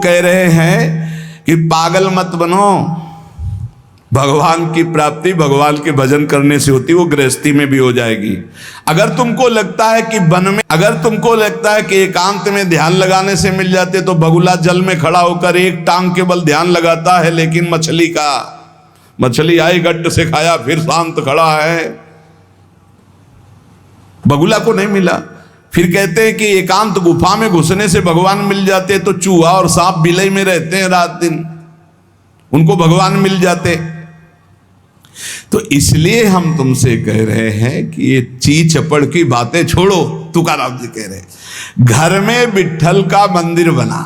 कह रहे हैं कि पागल मत बनो, भगवान की प्राप्ति भगवान के भजन करने से होती, वो गृहस्थी में भी हो जाएगी। अगर तुमको लगता है कि वन में, अगर तुमको लगता है कि एकांत में ध्यान लगाने से मिल जाते, तो बगुला जल में खड़ा होकर एक टांग के बल ध्यान लगाता है, लेकिन मछली आई गट्ट से खाया फिर शांत खड़ा है, बगुला को नहीं मिला। फिर कहते हैं कि एकांत गुफा में घुसने से भगवान मिल जाते, तो चूहा और सांप बिलई में रहते हैं रात दिन, उनको भगवान मिल जाते। तो इसलिए हम तुमसे कह रहे हैं कि ये ची चपड़ की बातें छोड़ो। तुकाराम जी कह रहे हैं घर में विट्ठल का मंदिर बना,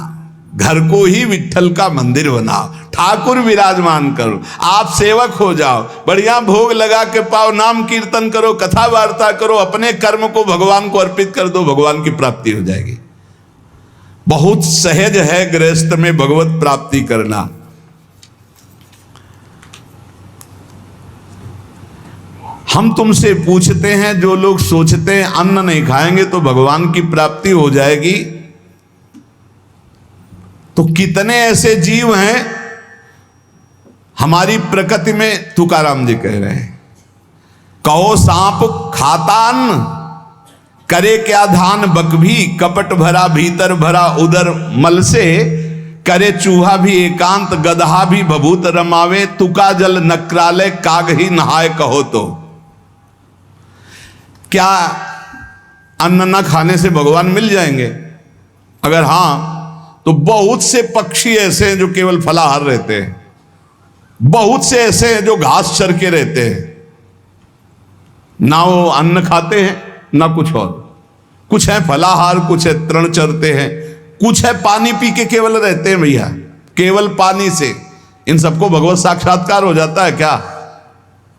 घर को ही विट्ठल का मंदिर बनाओ, ठाकुर विराजमान करो, आप सेवक हो जाओ, बढ़िया भोग लगा के पाओ, नाम कीर्तन करो, कथा वार्ता करो, अपने कर्म को भगवान को अर्पित कर दो, भगवान की प्राप्ति हो जाएगी। बहुत सहज है गृहस्थ में भगवत प्राप्ति करना। हम तुमसे पूछते हैं, जो लोग सोचते हैं अन्न नहीं खाएंगे तो भगवान की प्राप्ति हो जाएगी, तो कितने ऐसे जीव हैं हमारी प्रकृति में। तुकाराम जी कह रहे हैं, कहो सांप खाता अन्न, करे क्या धान बक भी, कपट भरा भीतर भरा उदर मल से, करे चूहा भी एकांत गदहा भी भभूत रमावे, तुका जल नक्राले काग ही नहाए कहो। तो क्या अन्न न खाने से भगवान मिल जाएंगे? अगर हां, तो बहुत से पक्षी ऐसे हैं जो केवल फलाहार रहते हैं, बहुत से ऐसे हैं जो घास चर के रहते हैं, ना वो अन्न खाते हैं ना कुछ और, कुछ है फलाहार, कुछ है तृण चरते हैं, कुछ है पानी पी के केवल रहते हैं। भैया केवल पानी से इन सबको भगवत साक्षात्कार हो जाता है क्या?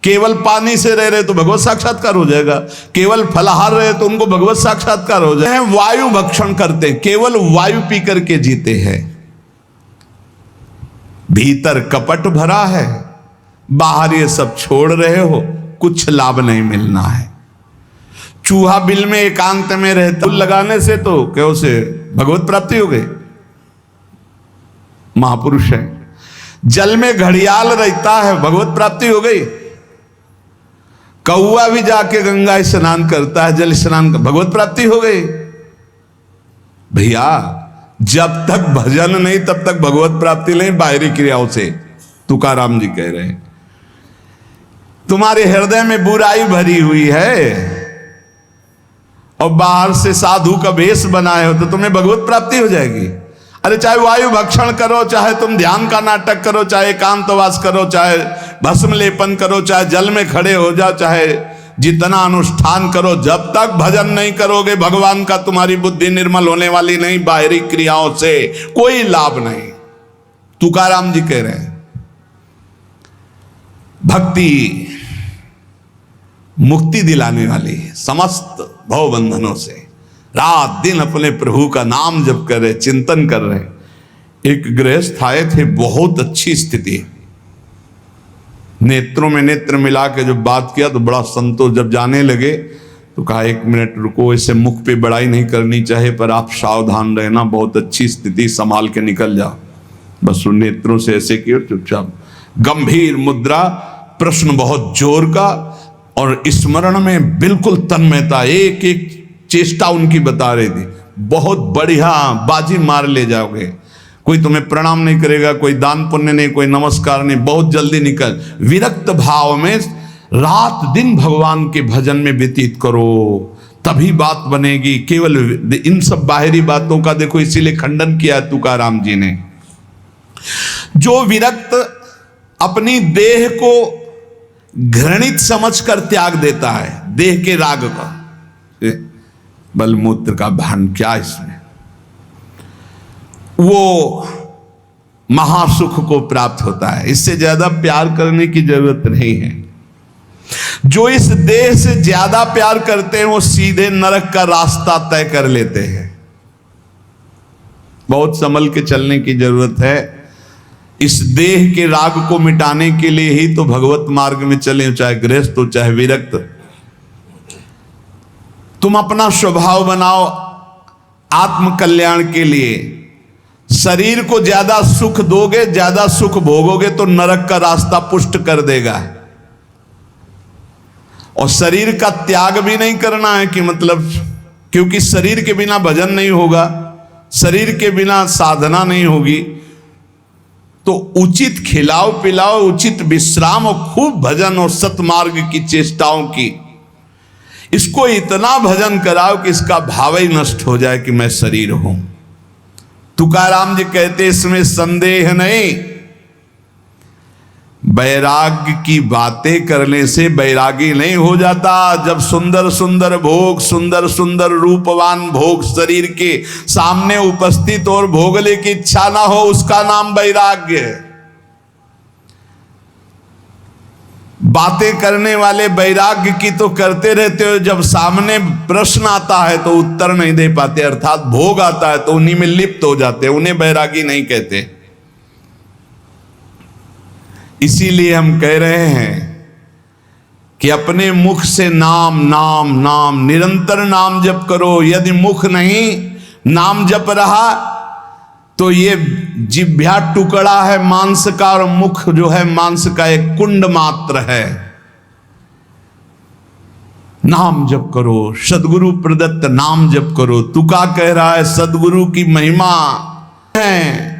केवल पानी से रह रहे तो भगवत साक्षात्कार हो जाएगा, केवल फलाहार रहे तो उनको भगवत साक्षात्कार हो जाए। वायु भक्षण करते, केवल वायु पी करके जीते हैं, भीतर कपट भरा है, बाहर ये सब छोड़ रहे हो, कुछ लाभ नहीं मिलना है। चूहा बिल में एकांत में रहता, लगाने से तो क्या उसे भगवत प्राप्ति हो गई, महापुरुष है। जल में घड़ियाल रहता है, भगवत प्राप्ति हो गई। कौआ भी जाके गंगा स्नान करता है, जल स्नान, भगवत प्राप्ति हो गई। भैया जब तक भजन नहीं तब तक भगवत प्राप्ति नहीं, बाहरी क्रियाओं से। तुकाराम जी कह रहे हैं, तुम्हारे हृदय में बुराई भरी हुई है और बाहर से साधु का वेश बनाए हो तो तुम्हें भगवत प्राप्ति हो जाएगी। अरे चाहे वायु भक्षण करो, चाहे तुम ध्यान का नाटक करो, चाहे एकांतवास करो, चाहे भस्म लेपन करो, चाहे जल में खड़े हो जाओ, चाहे जितना अनुष्ठान करो, जब तक भजन नहीं करोगे भगवान का, तुम्हारी बुद्धि निर्मल होने वाली नहीं, बाहरी क्रियाओं से कोई लाभ नहीं। तुकाराम जी कह रहे हैं भक्ति मुक्ति दिलाने वाली, समस्त भव बंधनों से रात दिन अपने प्रभु का नाम जप कर रहे, चिंतन कर रहे। एक गृहस्थ आए थे, बहुत अच्छी स्थिति, नेत्रों में नेत्र मिला के जब बात किया तो बड़ा संतोष। जब जाने लगे तो कहा 1 मिनट रुको, इसे मुख पे बड़ाई नहीं करनी चाहिए, पर आप सावधान रहना, बहुत अच्छी स्थिति, संभाल के निकल जाओ। बस उन नेत्रों से ऐसे किए, चुपचाप गंभीर मुद्रा, प्रश्न बहुत जोर का, और स्मरण में बिल्कुल तन्मयता, एक एक चेष्टा उनकी बता रही थी। बहुत बढ़िया बाजी मार ले जाओगे, कोई तुम्हें प्रणाम नहीं करेगा, कोई दान पुण्य नहीं, कोई नमस्कार नहीं, बहुत जल्दी निकल। विरक्त भाव में रात दिन भगवान के भजन में व्यतीत करो, तभी बात बनेगी। केवल इन सब बाहरी बातों का देखो, इसीलिए खंडन किया तुकाराम जी ने। जो विरक्त अपनी देह को घृणित समझकर त्याग देता है, देह के राग का, बलमूत्र का भान क्या इसमें, वो महासुख को प्राप्त होता है। इससे ज्यादा प्यार करने की जरूरत नहीं है। जो इस देह से ज्यादा प्यार करते हैं वो सीधे नरक का रास्ता तय कर लेते हैं। बहुत संभल के चलने की जरूरत है। इस देह के राग को मिटाने के लिए ही तो भगवत मार्ग में चले, चाहे गृहस्थ हो चाहे विरक्त। तुम अपना स्वभाव बनाओ आत्म कल्याण के लिए, शरीर को ज्यादा सुख दोगे, ज्यादा सुख भोगोगे तो नरक का रास्ता पुष्ट कर देगा। और शरीर का त्याग भी नहीं करना है कि मतलब, क्योंकि शरीर के बिना भजन नहीं होगा, शरीर के बिना साधना नहीं होगी। तो उचित खिलाओ पिलाओ, उचित विश्राम और खूब भजन और सतमार्ग की चेष्टाओं की। इसको इतना भजन कराओ कि इसका भाव ही नष्ट हो जाए कि मैं शरीर हूं। तुकाराम जी कहते इसमें संदेह नहीं। वैराग्य की बातें करने से वैरागी नहीं हो जाता। जब सुंदर सुंदर भोग, सुंदर सुंदर रूपवान भोग शरीर के सामने उपस्थित और भोगने की इच्छा ना हो, उसका नाम वैराग्य है। बातें करने वाले वैराग्य की तो करते रहते हो, जब सामने प्रश्न आता है तो उत्तर नहीं दे पाते, अर्थात भोग आता है तो उन्हीं में लिप्त हो जाते, उन्हें वैरागी नहीं कहते। इसीलिए हम कह रहे हैं कि अपने मुख से नाम नाम नाम, निरंतर नाम जप करो। यदि मुख नहीं नाम जप रहा तो ये जिह्वा टुकड़ा है मांस का, और मुख जो है मांस का एक कुंड मात्र है। नाम जप करो, सदगुरु प्रदत्त नाम जप करो। तुका कह रहा है सदगुरु की महिमा है।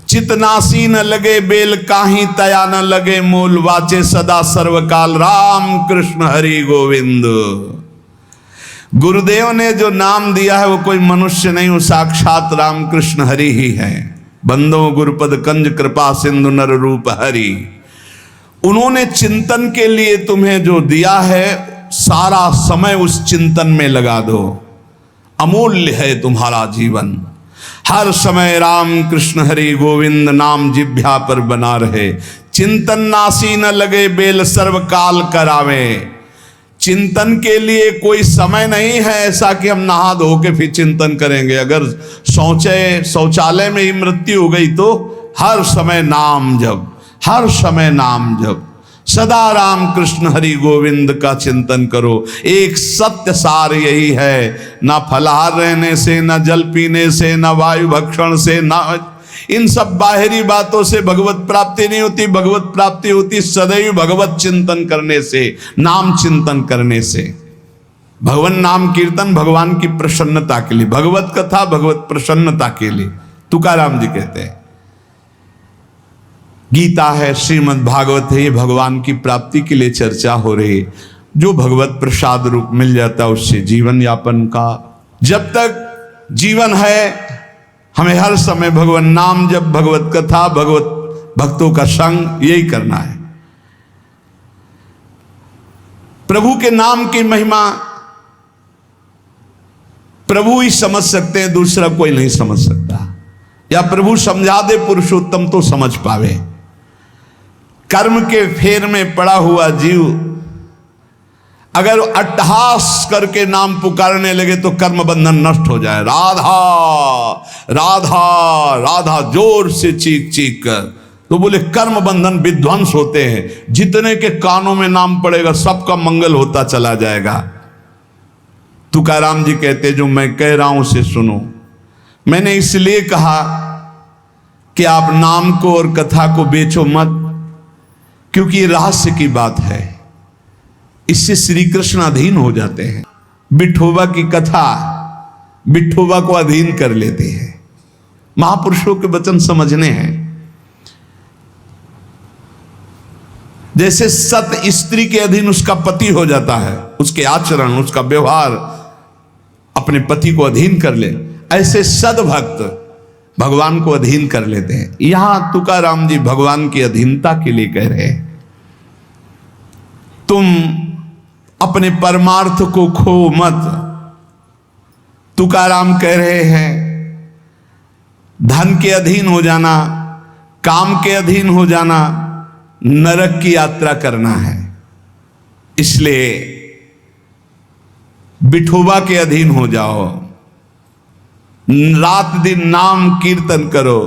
चितनासी न लगे बेल, काहीं तया न लगे मूल, वाचे सदा सर्वकाल राम कृष्ण हरि गोविंद। गुरुदेव ने जो नाम दिया है वो कोई मनुष्य नहीं, वो साक्षात राम कृष्ण हरि ही है। बंदो गुरुपद कंज कृपा सिंधु नर रूप हरि। उन्होंने चिंतन के लिए तुम्हें जो दिया है, सारा समय उस चिंतन में लगा दो। अमूल्य है तुम्हारा जीवन। हर समय राम कृष्ण हरि गोविंद नाम जिह्वा पर बना रहे। चिंतन नासी न लगे बेल, सर्वकाल करावे। चिंतन के लिए कोई समय नहीं है ऐसा कि हम नहा धो के फिर चिंतन करेंगे। अगर शौचालय में ही मृत्यु हो गई तो हर समय नाम जप, हर समय नाम जप। सदा राम कृष्ण हरि गोविंद का चिंतन करो। एक सत्य सार यही है, ना फलाहार रहने से, ना जल पीने से, ना वायु भक्षण से, ना इन सब बाहरी बातों से भगवत प्राप्ति नहीं होती। भगवत प्राप्ति होती सदैव भगवत चिंतन करने से, नाम चिंतन करने से। भगवान नाम कीर्तन भगवान की प्रसन्नता के लिए, भगवत कथा भगवत प्रसन्नता के लिए। तुकाराम जी कहते हैं गीता है, श्रीमद् भागवत है, ये भगवान की प्राप्ति के लिए चर्चा हो रही है। जो भगवत प्रसाद रूप मिल जाता है उससे जीवन यापन का, जब तक जीवन है हमें हर समय भगवान नाम जब, भगवत कथा, भगवत भक्तों का संग, यही करना है। प्रभु के नाम की महिमा प्रभु ही समझ सकते हैं, दूसरा कोई नहीं समझ सकता। या प्रभु समझा दे पुरुषोत्तम तो समझ पावे। कर्म के फेर में पड़ा हुआ जीव अगर अट्टहास करके नाम पुकारने लगे तो कर्म बंधन नष्ट हो जाए। राधा राधा राधा जोर से चीख चीख कर, तो बोले कर्म बंधन विध्वंस होते हैं। जितने के कानों में नाम पड़ेगा सबका मंगल होता चला जाएगा। तुकाराम जी कहते जो मैं कह रहा हूं उसे सुनो। मैंने इसलिए कहा कि आप नाम को और कथा को बेचो मत, क्योंकि ये रहस्य की बात है। इससे श्री कृष्ण अधीन हो जाते हैं। विठोबा की कथा विठोबा को अधीन कर लेते हैं। महापुरुषों के वचन समझने हैं। जैसे सत स्त्री के अधीन उसका पति हो जाता है, उसके आचरण, उसका व्यवहार अपने पति को अधीन कर ले, ऐसे सद्भक्त भगवान को अधीन कर लेते हैं। यहां तुकाराम जी भगवान की अधीनता के लिए कह रहे हैं, तुम अपने परमार्थ को खो मत। तुकाराम कह रहे हैं धन के अधीन हो जाना, काम के अधीन हो जाना, नरक की यात्रा करना है। इसलिए विठोबा के अधीन हो जाओ, रात दिन नाम कीर्तन करो,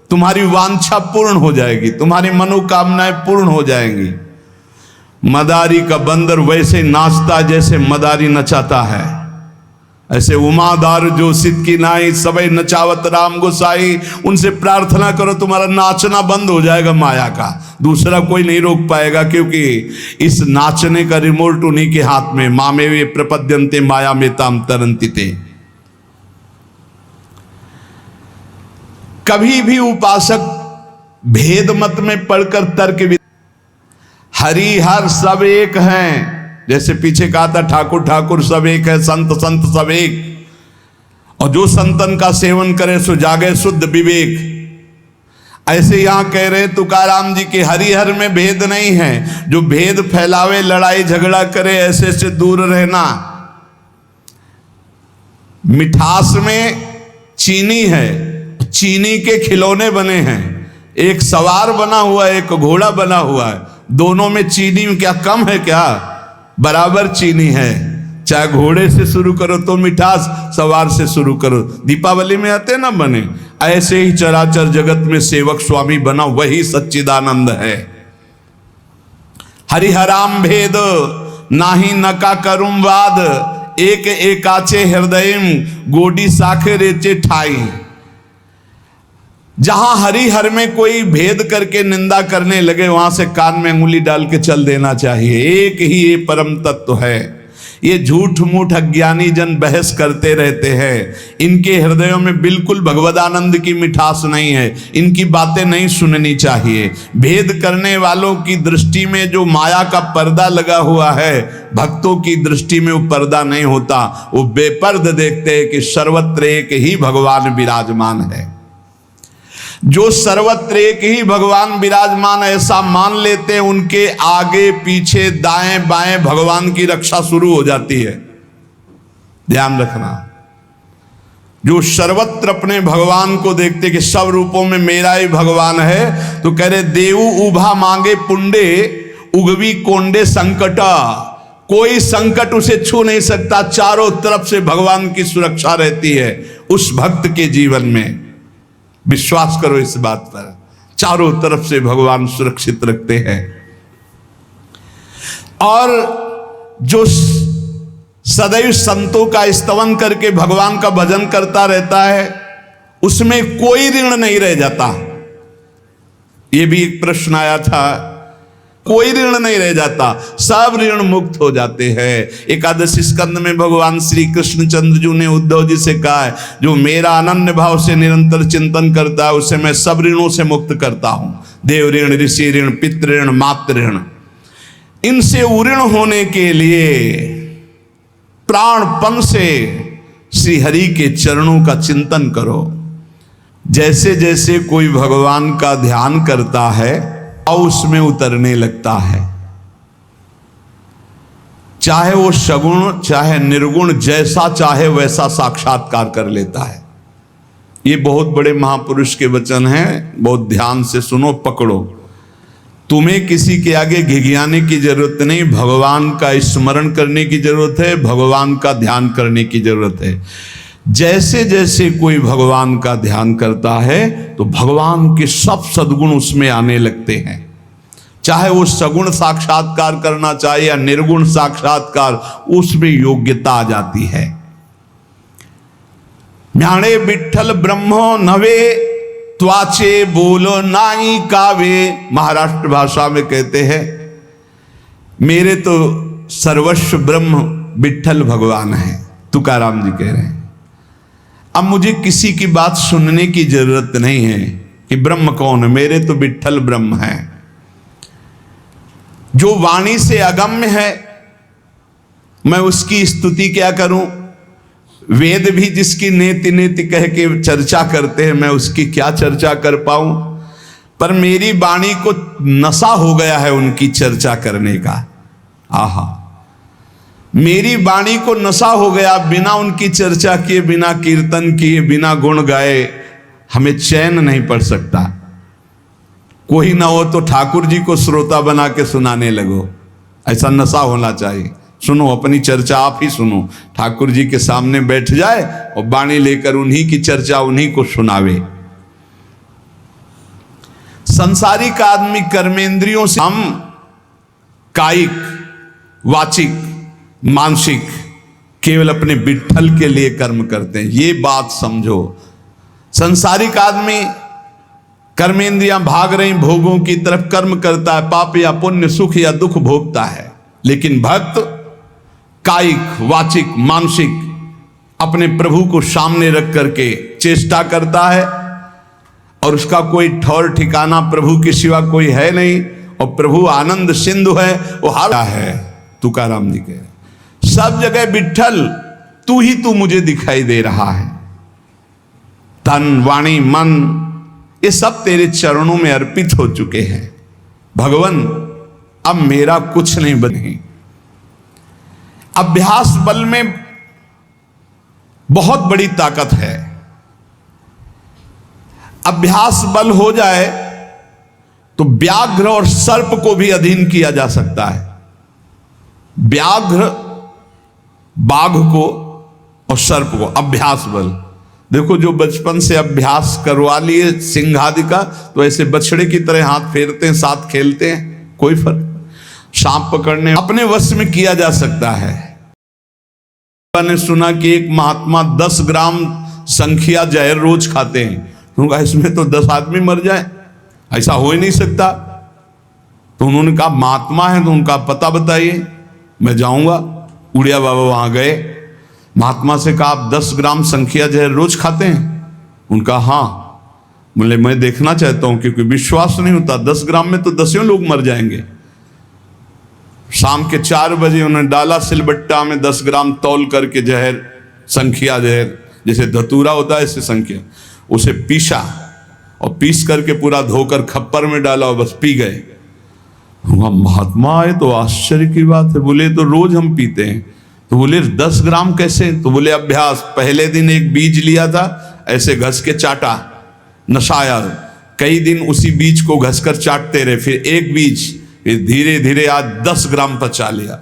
तुम्हारी वांछा पूर्ण हो जाएगी, तुम्हारी मनोकामनाएं पूर्ण हो जाएंगी। मदारी का बंदर वैसे नाचता जैसे मदारी नचाता है। ऐसे उमादार जोशित की नाई सबई नचावत राम गोसाई, उनसे प्रार्थना करो तुम्हारा नाचना बंद हो जाएगा माया का, दूसरा कोई नहीं रोक पाएगा, क्योंकि इस नाचने का रिमोट उन्हीं के हाथ में। मामे वे प्रपद्यन्ते माया में ताम तरंतिते। कभी भी उपासक भेद मत में पढ़कर तर्क, हरि हर सब एक हैं, जैसे पीछे कहा था ठाकुर ठाकुर सब एक है, संत संत सब एक, और जो संतन का सेवन करे सो जागे शुद्ध विवेक। ऐसे यहां कह रहे तुकाराम जी के हरिहर में भेद नहीं है, जो भेद फैलावे लड़ाई झगड़ा करे ऐसे से दूर रहना। मिठास में चीनी है, चीनी के खिलौने बने हैं, एक सवार बना हुआ है, एक घोड़ा बना हुआ है, दोनों में चीनी में क्या कम है क्या? बराबर चीनी है। चाहे घोड़े से शुरू करो तो मिठास, सवार से शुरू करो, दीपावली में आते ना बने। ऐसे ही चराचर जगत में सेवक स्वामी बना वही सच्चिदानंद है। हरिहराम भेद नाही नका करुम वाद, एक एकाचे हृदयम गोडी साखे रेचे ठाई। जहां हरिहर में कोई भेद करके निंदा करने लगे, वहां से कान में अंगुली डाल के चल देना चाहिए। एक ही ये परम तत्व है। ये झूठ मूठ अज्ञानी जन बहस करते रहते हैं, इनके हृदयों में बिल्कुल भगवदानंद की मिठास नहीं है, इनकी बातें नहीं सुननी चाहिए। भेद करने वालों की दृष्टि में जो माया का पर्दा लगा हुआ है, भक्तों की दृष्टि में वो पर्दा नहीं होता, वो बेपर्द देखते हैं कि सर्वत्र एक ही भगवान विराजमान है। जो सर्वत्र एक ही भगवान विराजमान ऐसा मान लेते हैं, उनके आगे पीछे दाएं बाएं भगवान की रक्षा शुरू हो जाती है। ध्यान रखना, जो सर्वत्र अपने भगवान को देखते कि सब रूपों में मेरा ही भगवान है, तो कह रहे देवु उभा मांगे पुंडे उगवी कोंडे संकटा। कोई संकट उसे छू नहीं सकता, चारों तरफ से भगवान की सुरक्षा रहती है उस भक्त के जीवन में। विश्वास करो इस बात पर, चारों तरफ से भगवान सुरक्षित रखते हैं। और जो सदैव संतों का स्तवन करके भगवान का भजन करता रहता है, उसमें कोई ऋण नहीं रह जाता। यह भी एक प्रश्न आया था, कोई ऋण नहीं रह जाता, सब ऋण मुक्त हो जाते हैं। एकादशी स्कंद में भगवान श्री कृष्ण चंद्र जी ने उद्धव जी से कहा है, जो मेरा अनन्य भाव से निरंतर चिंतन करता है उसे मैं सब ऋणों से मुक्त करता हूं। देव ऋण, ऋषि ऋण, पितृ ऋण, मातृ ऋण, इनसे उऋण होने के लिए प्राणपन से श्री हरि के चरणों का चिंतन करो। जैसे जैसे कोई भगवान का ध्यान करता है और उसमें उतरने लगता है, चाहे वो सगुण चाहे निर्गुण, जैसा चाहे वैसा साक्षात्कार कर लेता है। ये बहुत बड़े महापुरुष के वचन हैं, बहुत ध्यान से सुनो, पकड़ो। तुम्हें किसी के आगे घिघियाने की जरूरत नहीं, भगवान का स्मरण करने की जरूरत है, भगवान का ध्यान करने की जरूरत है। जैसे जैसे कोई भगवान का ध्यान करता है तो भगवान के सब सद्गुण उसमें आने लगते हैं। चाहे वो सगुण साक्षात्कार करना चाहे या निर्गुण साक्षात्कार, उसमें योग्यता आ जाती है। म्याणे विठ्ठल ब्रह्मो नवे त्वाचे बोलो नाई कावे। महाराष्ट्र भाषा में कहते हैं, मेरे तो सर्वस्व ब्रह्म विठ्ठल भगवान है, तुकाराम जी कह रहे हैं। अब मुझे किसी की बात सुनने की जरूरत नहीं है कि ब्रह्म कौन है, मेरे तो विठ्ठल ब्रह्म है। जो वाणी से अगम्य है, मैं उसकी स्तुति क्या करूं? वेद भी जिसकी नेति नेति कह के चर्चा करते हैं, मैं उसकी क्या चर्चा कर पाऊं? पर मेरी वाणी को नशा हो गया है उनकी चर्चा करने का। आहा, मेरी वाणी को नशा हो गया, बिना उनकी चर्चा किए, बिना कीर्तन किए, बिना गुण गाए हमें चैन नहीं पड़ सकता। कोई ना हो तो ठाकुर जी को श्रोता बना के सुनाने लगो, ऐसा नशा होना चाहिए। सुनो, अपनी चर्चा आप ही सुनो, ठाकुर जी के सामने बैठ जाए और वाणी लेकर उन्हीं की चर्चा उन्हीं को सुनावे। संसारिक आदमी कर्मेंद्रियों से, हम कायिक, वाचिक, मानसिक केवल अपने विठ्ठल के लिए कर्म करते हैं। ये बात समझो। संसारिक आदमी कर्मेंद्रियां भाग रही भोगों की तरफ, कर्म करता है, पाप या पुण्य, सुख या दुख भोगता है। लेकिन भक्त कायिक, वाचिक, मानसिक अपने प्रभु को सामने रख करके चेष्टा करता है, और उसका कोई ठौर ठिकाना प्रभु के सिवा कोई है नहीं, और प्रभु आनंद सिंधु है, वो हारा है। तुकाराम जी कहे सब जगह विठ्ठल तू ही तू मुझे दिखाई दे रहा है। तन, वाणी, मन ये सब तेरे चरणों में अर्पित हो चुके हैं। भगवान अब मेरा कुछ नहीं बने। अभ्यास बल में बहुत बड़ी ताकत है। अभ्यास बल हो जाए तो व्याघ्र और सर्प को भी अधीन किया जा सकता है। व्याघ्र बाघ को और सर्प को अभ्यास बल। देखो जो बचपन से अभ्यास करवा लिए सिंह आदि का, तो ऐसे बछड़े की तरह हाथ फेरते हैं, साथ खेलते हैं, कोई फर्क। सांप पकड़ने अपने वश में किया जा सकता है। मैंने सुना कि एक महात्मा 10 ग्राम संख्या जहर रोज खाते हैं। उनका इसमें तो 10 आदमी मर जाए, ऐसा हो ही नहीं सकता। तो उन्होंने कहा महात्मा है तो उनका पता बताइए, मैं जाऊंगा। उड़िया बाबा वहां गए, महात्मा से कहा आप 10 ग्राम संख्या जहर रोज खाते हैं? उनका हाँ। बोले मैं देखना चाहता हूं, क्योंकि विश्वास नहीं होता 10 ग्राम में तो 10 लोग मर जाएंगे। शाम के 4 बजे उन्होंने डाला सिलबट्टा में 10 ग्राम तौल करके जहर, संख्या जहर, जैसे धतूरा होता है ऐसे संख्या, उसे पीसा और पीस करके पूरा धोकर खप्पर में डाला और बस पी गए। महात्मा आए तो आश्चर्य की बात है। बोले तो रोज हम पीते हैं। तो बोले 10 ग्राम कैसे? तो बोले अभ्यास। पहले दिन एक बीज लिया था, ऐसे घस के चाटा, नशाया। कई दिन उसी बीज को घसकर चाटते रहे, फिर एक बीज, फिर धीरे धीरे आज 10 ग्राम पचा लिया।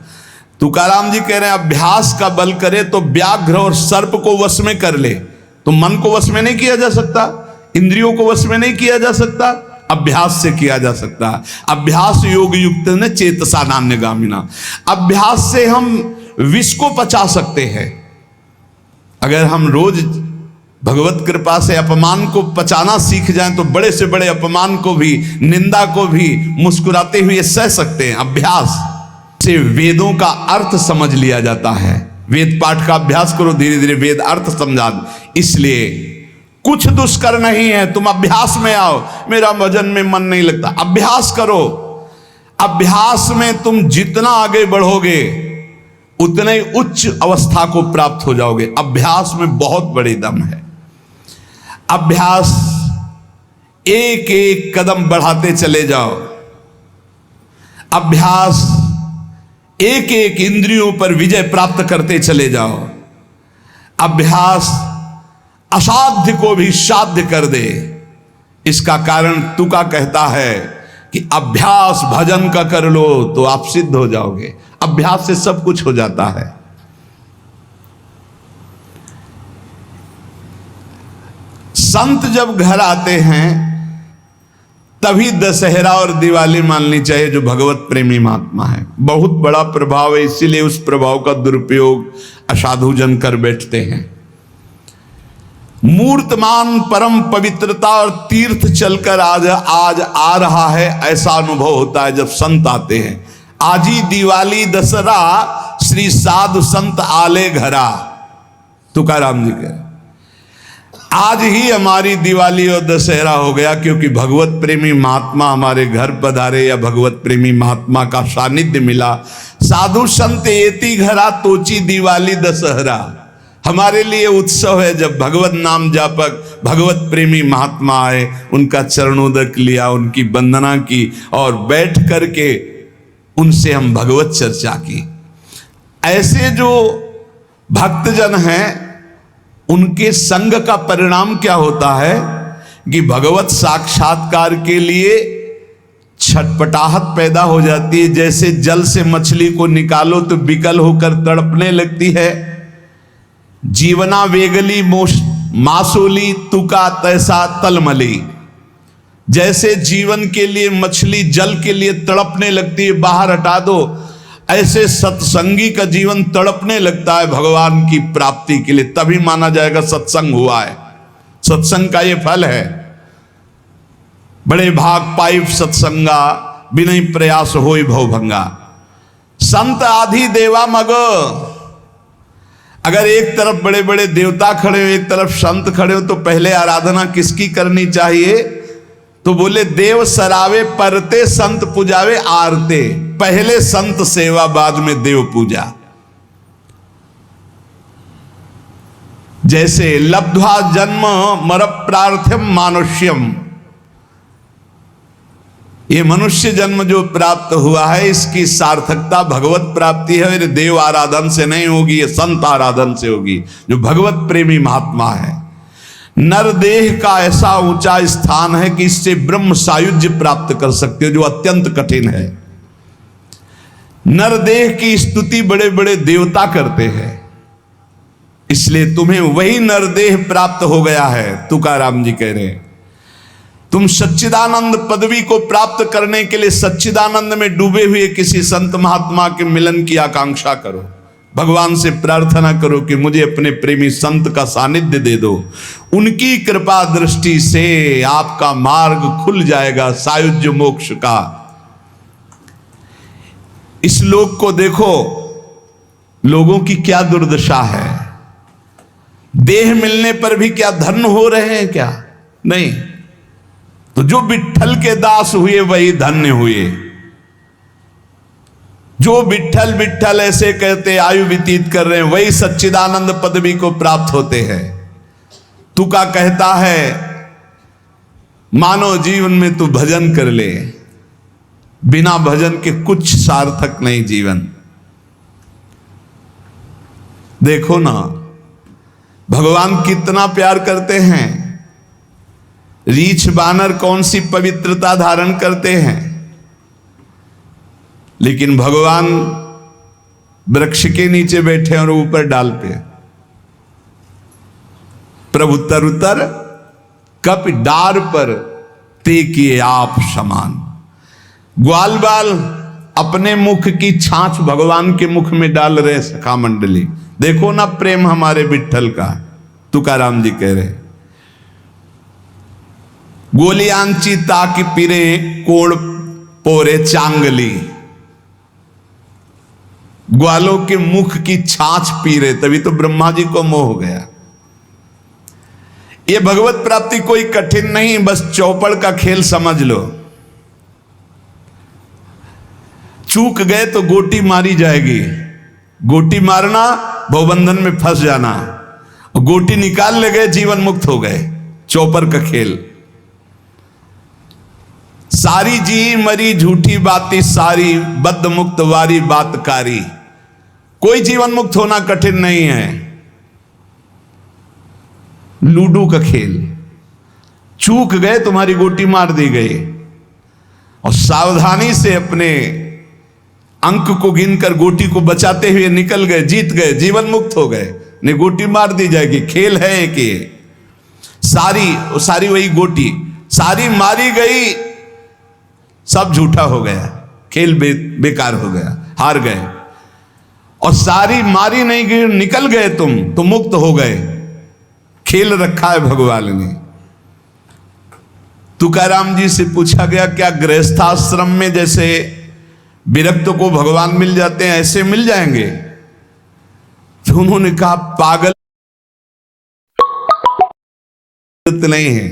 तुकाराम जी कह रहे हैं अभ्यास का बल करे तो व्याघ्र और सर्प को वश में कर ले। तो मन को वश में नहीं किया जा सकता, इंद्रियों को वश में नहीं किया जा सकता, अभ्यास से किया जा सकता है। अभ्यास योग युक्त ने चेतसा नान्यगामिना। अभ्यास से हम विष को पचा सकते हैं। अगर हम रोज भगवत कृपा से अपमान को पचाना सीख जाएं तो बड़े से बड़े अपमान को भी, निंदा को भी मुस्कुराते हुए सह सकते हैं। अभ्यास से वेदों का अर्थ समझ लिया जाता है। वेद पाठ का अभ्यास करो, धीरे धीरे वेद अर्थ समझा। इसलिए कुछ दुष्कर नहीं है, तुम अभ्यास में आओ। मेरा भजन में मन नहीं लगता, अभ्यास करो। अभ्यास में तुम जितना आगे बढ़ोगे उतने ही उच्च अवस्था को प्राप्त हो जाओगे। अभ्यास में बहुत बड़ी दम है। अभ्यास एक एक कदम बढ़ाते चले जाओ। अभ्यास एक एक इंद्रियों पर विजय प्राप्त करते चले जाओ। अभ्यास असाध्य को भी साध्य कर दे। इसका कारण तुका कहता है कि अभ्यास भजन का कर लो तो आप सिद्ध हो जाओगे। अभ्यास से सब कुछ हो जाता है। संत जब घर आते हैं तभी दशहरा और दिवाली माननी चाहिए, जो भगवत प्रेमी महात्मा है। बहुत बड़ा प्रभाव है, इसीलिए उस प्रभाव का दुरुपयोग असाधु जन कर बैठते हैं। मूर्तमान परम पवित्रता और तीर्थ चलकर आज आ रहा है, ऐसा अनुभव होता है जब संत आते हैं। आज ही दिवाली दशहरा श्री साधु संत आले घरा, तुकाराम जी कह, आज ही हमारी दिवाली और दशहरा हो गया, क्योंकि भगवत प्रेमी महात्मा हमारे घर पधारे या भगवत प्रेमी महात्मा का सानिध्य मिला। साधु संत एति घरा तोची दिवाली दशहरा। हमारे लिए उत्सव है जब भगवत नाम जापक भगवत प्रेमी महात्मा आए, उनका चरणोदक लिया, उनकी वंदना की और बैठ करके उनसे हम भगवत चर्चा की। ऐसे जो भक्तजन हैं उनके संग का परिणाम क्या होता है कि भगवत साक्षात्कार के लिए छटपटाहट पैदा हो जाती है। जैसे जल से मछली को निकालो तो विकल होकर तड़पने लगती है। जीवना वेगली मासूली तुका तैसा तलमली। जैसे जीवन के लिए मछली जल के लिए तड़पने लगती है, बाहर हटा दो, ऐसे सत्संगी का जीवन तड़पने लगता है भगवान की प्राप्ति के लिए, तभी माना जाएगा सत्संग हुआ है। सत्संग का ये फल है। बड़े भाग पाइप सत्संगा, बिना प्रयास होई भवभंगा। संत आधि देवा मग। अगर एक तरफ बड़े बड़े देवता खड़े हो, एक तरफ संत खड़े हो, तो पहले आराधना किसकी करनी चाहिए? तो बोले देव सरावे परते, संत पूजावे आरते। पहले संत सेवा, बाद में देव पूजा। जैसे लब्ध्वा जन्म मर प्रार्थ्यम मानुष्यम, ये मनुष्य जन्म जो प्राप्त हुआ है, इसकी सार्थकता भगवत प्राप्ति है। ये देव आराधन से नहीं होगी, ये संत आराधन से होगी, जो भगवत प्रेमी महात्मा है। नरदेह का ऐसा ऊंचा स्थान है कि इससे ब्रह्म सायुज्य प्राप्त कर सकते हो, जो अत्यंत कठिन है। नरदेह की स्तुति बड़े बड़े देवता करते हैं, इसलिए तुम्हें वही नरदेह प्राप्त हो गया है। तुकाराम जी कह रहे हैं, तुम सच्चिदानंद पदवी को प्राप्त करने के लिए सच्चिदानंद में डूबे हुए किसी संत महात्मा के मिलन की आकांक्षा करो। भगवान से प्रार्थना करो कि मुझे अपने प्रेमी संत का सानिध्य दे दो। उनकी कृपा दृष्टि से आपका मार्ग खुल जाएगा सायुज्य मोक्ष का। इस लोक को देखो, लोगों की क्या दुर्दशा है। देह मिलने पर भी क्या धन्य हो रहे हैं क्या? नहीं। तो जो विट्ठल के दास हुए वही धन्य हुए। जो विट्ठल विट्ठल ऐसे कहते आयु व्यतीत कर रहे हैं, वही सच्चिदानंद पदवी को प्राप्त होते हैं। तुका कहता है, मानव जीवन में तू भजन कर ले, बिना भजन के कुछ सार्थक नहीं जीवन। देखो ना, भगवान कितना प्यार करते हैं। रीछ बानर कौन सी पवित्रता धारण करते हैं, लेकिन भगवान वृक्ष के नीचे बैठे और ऊपर डाल पे। प्रभु तरुतर कप डार पर ते किए आप समान। ग्वाल बाल अपने मुख की छाछ भगवान के मुख में डाल रहे सखा मंडली। देखो ना प्रेम हमारे विट्ठल का। तुकाराम जी कह रहे, गोलियांची ताकि पिरे कोड़ पोरे चांगली। ग्वालों के मुख की छाछ पी रहे, तभी तो ब्रह्मा जी को मोह हो गया। ये भगवत प्राप्ति कोई कठिन नहीं, बस चौपड़ का खेल समझ लो। चूक गए तो गोटी मारी जाएगी। गोटी मारना, भवबंधन में फंस जाना। गोटी निकाल ले गए, जीवन मुक्त हो गए। चौपर का खेल। सारी जी मरी झूठी बाती सारी, बद्ध मुक्त वारी बातकारी। कोई जीवन मुक्त होना कठिन नहीं है। लूडो का खेल। चूक गए, तुम्हारी गोटी मार दी गई, और सावधानी से अपने अंक को गिनकर गोटी को बचाते हुए निकल गए, जीत गए, जीवन मुक्त हो गए। नहीं, गोटी मार दी जाएगी। खेल है एक ये। सारी वही गोटी, सारी मारी गई, सब झूठा हो गया। खेल बेकार हो गया, हार गए। और सारी मारी नहीं गई, निकल गए तुम तो मुक्त हो गए। खेल रखा है भगवान ने। तुकाराम जी से पूछा गया, क्या गृहस्थाश्रम में जैसे विरक्त को भगवान मिल जाते हैं, ऐसे मिल जाएंगे? तो उन्होंने कहा, पागल नहीं है।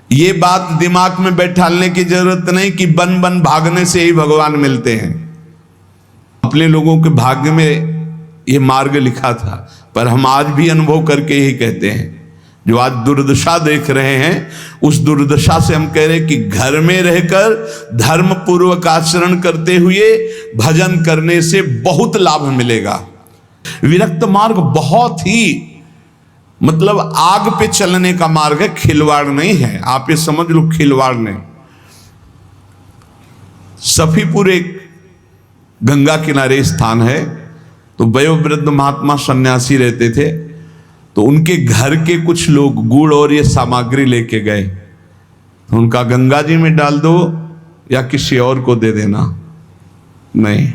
ये बात दिमाग में बैठालने की जरूरत नहीं कि बन बन भागने से ही भगवान मिलते हैं। अपने लोगों के भाग्य में ये मार्ग लिखा था, पर हम आज भी अनुभव करके ही कहते हैं। जो आज दुर्दशा देख रहे हैं, उस दुर्दशा से हम कह रहे हैं कि घर में रहकर धर्म पूर्वक आचरण करते हुए भजन करने से बहुत लाभ मिलेगा। विरक्त मार्ग बहुत ही मतलब आग पे चलने का मार्ग है, खिलवाड़ नहीं है। आप ये समझ लो, खिलवाड़ नहीं। सफीपुर एक गंगा किनारे स्थान है, तो वयोवृद्ध महात्मा सन्यासी रहते थे। तो उनके घर के कुछ लोग गुड़ और ये सामग्री लेके गए। तो उनका, गंगा जी में डाल दो या किसी और को दे देना। नहीं,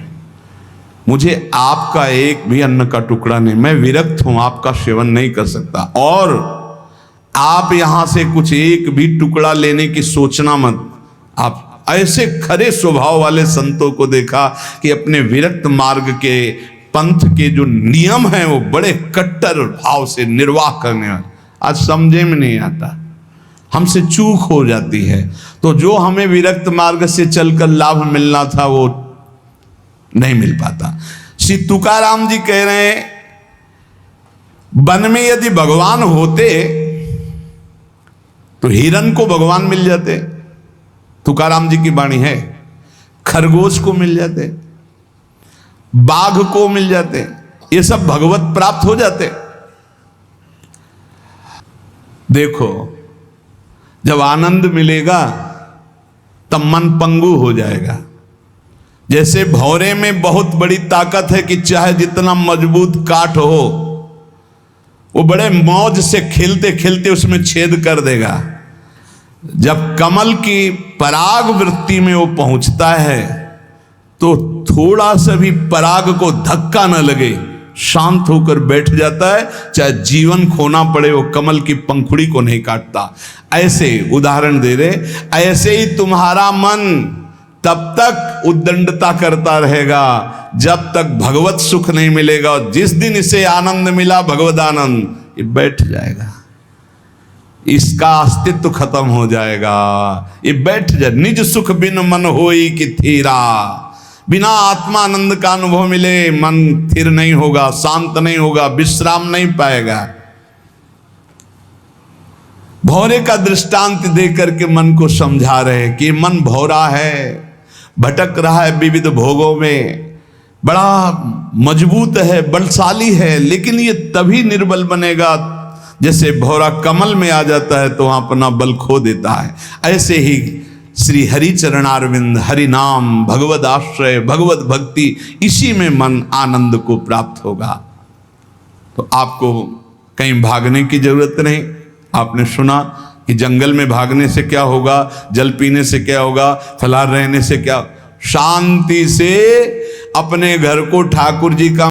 मुझे आपका एक भी अन्न का टुकड़ा नहीं, मैं विरक्त हूं, आपका सेवन नहीं कर सकता। और आप यहां से कुछ एक भी टुकड़ा लेने की सोचना मत। आप ऐसे खरे स्वभाव वाले संतों को देखा कि अपने विरक्त मार्ग के पंथ के जो नियम हैं वो बड़े कट्टर भाव से निर्वाह करने वाले। आज समझे में नहीं आता, हमसे चूक हो जाती है। तो जो हमें विरक्त मार्ग से चलकर लाभ मिलना था वो नहीं मिल पाता। श्री तुकाराम जी कह रहे हैं, वन में यदि भगवान होते तो हिरण को भगवान मिल जाते, तुकाराम जी की वाणी है। खरगोश को मिल जाते, बाघ को मिल जाते, ये सब भगवत प्राप्त हो जाते। देखो, जब आनंद मिलेगा तब मन पंगु हो जाएगा। जैसे भौरे में बहुत बड़ी ताकत है कि चाहे जितना मजबूत काठ हो वो बड़े मौज से खेलते खेलते उसमें छेद कर देगा। जब कमल की पराग वृत्ति में वो पहुंचता है तो थोड़ा सा भी पराग को धक्का न लगे, शांत होकर बैठ जाता है, चाहे जीवन खोना पड़े वो कमल की पंखुड़ी को नहीं काटता। ऐसे उदाहरण दे रहे, ऐसे ही तुम्हारा मन तब तक उद्दंडता करता रहेगा जब तक भगवत सुख नहीं मिलेगा। और जिस दिन इसे आनंद मिला, भगवद आनंद, ये बैठ जाएगा, इसका अस्तित्व खत्म हो जाएगा, ये बैठ जाए। निज सुख बिन मन होई कि थीरा, बिना आत्मानंद का अनुभव मिले मन स्थिर नहीं होगा, शांत नहीं होगा, विश्राम नहीं पाएगा। भौरे का दृष्टांत देकर के मन को समझा रहे कि मन भौरा है, भटक रहा है विविध भोगों में, बड़ा मजबूत है, बलशाली है, लेकिन ये तभी निर्बल बनेगा जैसे भौरा कमल में आ जाता है तो वहां अपना बल खो देता है। ऐसे ही श्री हरि चरणारविंद, हरि नाम, भगवद आश्रय, भगवत भक्ति, इसी में मन आनंद को प्राप्त होगा। तो आपको कहीं भागने की जरूरत नहीं। आपने सुना कि जंगल में भागने से क्या होगा, जल पीने से क्या होगा, फलाहार रहने से क्या। शांति से अपने घर को ठाकुर जी का